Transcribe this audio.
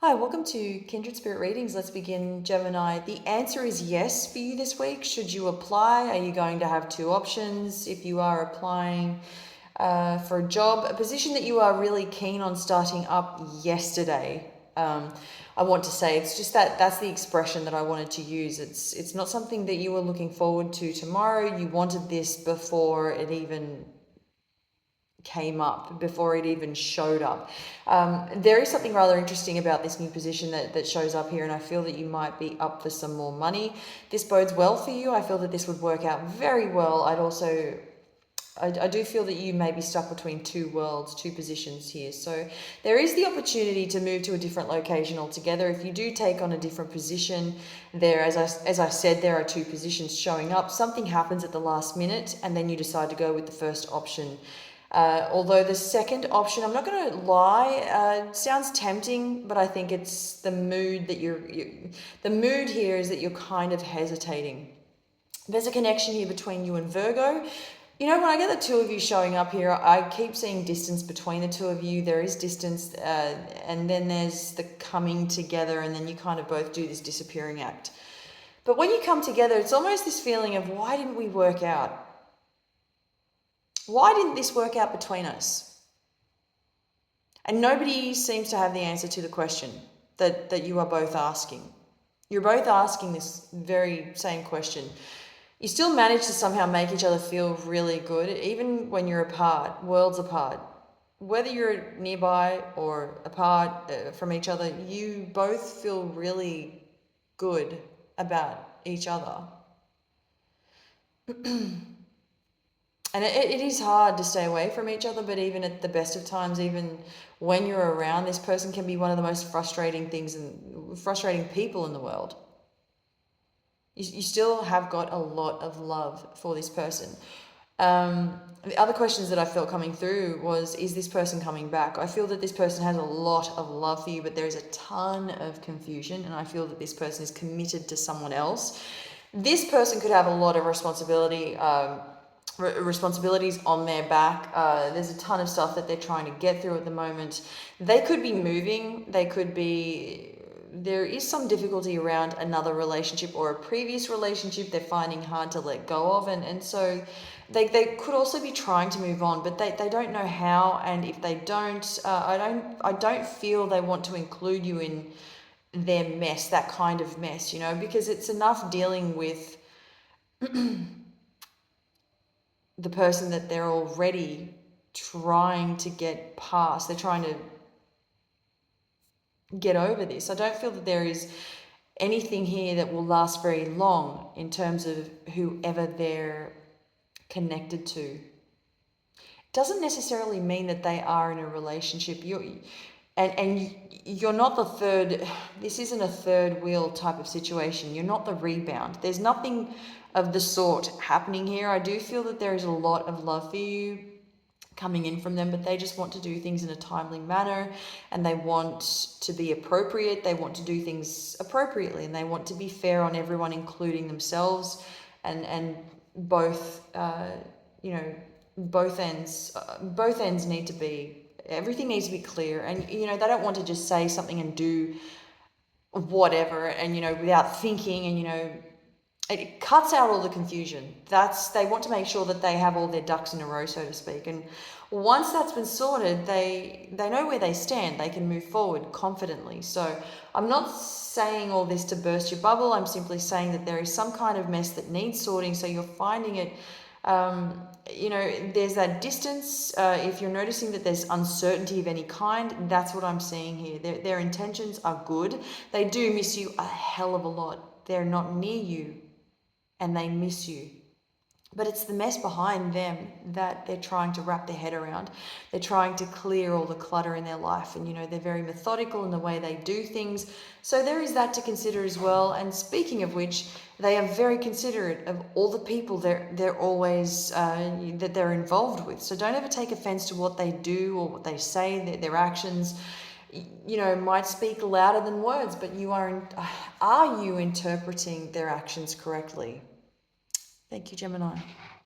Hi, welcome to Kindred Spirit Readings. Let's begin, Gemini. The answer is yes for you this week. Should you apply? Are you going to have two options? If you are applying for a job, a position that you are really keen on starting up yesterday, I want to say it's just that's the expression that I wanted to use. It's not something that you were looking forward to tomorrow. You wanted this before it even came up, before it even showed up. There is something rather interesting about this new position that shows up here, and I feel that you might be up for some more money. This bodes well for you. I feel that this would work out very well. I do feel that you may be stuck between two worlds, two positions here. So there is the opportunity to move to a different location altogether. If you do take on a different position there, as I said, there are two positions showing up. Something happens at the last minute and then you decide to go with the first option. Although the second option, I'm not going to lie, sounds tempting, but I think it's the mood that the mood here is that you're kind of hesitating. There's a connection here between you and Virgo. You know, when I get the two of you showing up here, I keep seeing distance between the two of you. There is distance, and then there's the coming together, and then you kind of both do this disappearing act. But when you come together, it's almost this feeling of, why didn't we work out? Why didn't this work out between us? And nobody seems to have the answer to the question that you are both asking. You're both asking this very same question. You still manage to somehow make each other feel really good, even when you're apart, worlds apart. Whether you're nearby or apart from each other, you both feel really good about each other. And it is hard to stay away from each other, but even at the best of times, even when you're around, this person can be one of the most frustrating things and frustrating people in the world. You still have got a lot of love for this person. The other questions that I felt coming through was, is this person coming back? I feel that this person has a lot of love for you, but there's a ton of confusion, and I feel that this person is committed to someone else. This person could have a lot of responsibilities on their back. There's a ton of stuff that they're trying to get through at the moment. They could be moving. There is some difficulty around another relationship or a previous relationship they're finding hard to let go of. And so they could also be trying to move on, but they don't know how. And if they don't, I don't feel they want to include you in their mess, that kind of mess, you know, because it's enough dealing with the person that they're already trying to get past. They're trying to get over this. I don't feel that there is anything here that will last very long in terms of whoever they're connected to. Doesn't necessarily mean that they are in a relationship. And you're not the third. This isn't a third wheel type of situation. You're not the rebound. There's nothing of the sort happening here. I do feel that there is a lot of love for you coming in from them, but they just want to do things in a timely manner, and they want to be appropriate. They want to do things appropriately, and they want to be fair on everyone, including themselves. And both, both ends need to be. Everything needs to be clear, and they don't want to just say something and do whatever, and without thinking, and it cuts out all the confusion. They want to make sure that they have all their ducks in a row, so to speak. And once that's been sorted, they know where they stand. They can move forward confidently. So I'm not saying all this to burst your bubble. I'm simply saying that there is some kind of mess that needs sorting. So you're finding it. There's that distance. If you're noticing that there's uncertainty of any kind, that's what I'm seeing here. Their intentions are good. They do miss you a hell of a lot. They're not near you, and they miss you. But it's the mess behind them that they're trying to wrap their head around. They're trying to clear all the clutter in their life. And, they're very methodical in the way they do things. So there is that to consider as well. And speaking of which, they are very considerate of all the people they're always, that they're involved with. So don't ever take offense to what they do or what they say, their actions. Might speak louder than words, but are you interpreting their actions correctly? Thank you, Gemini.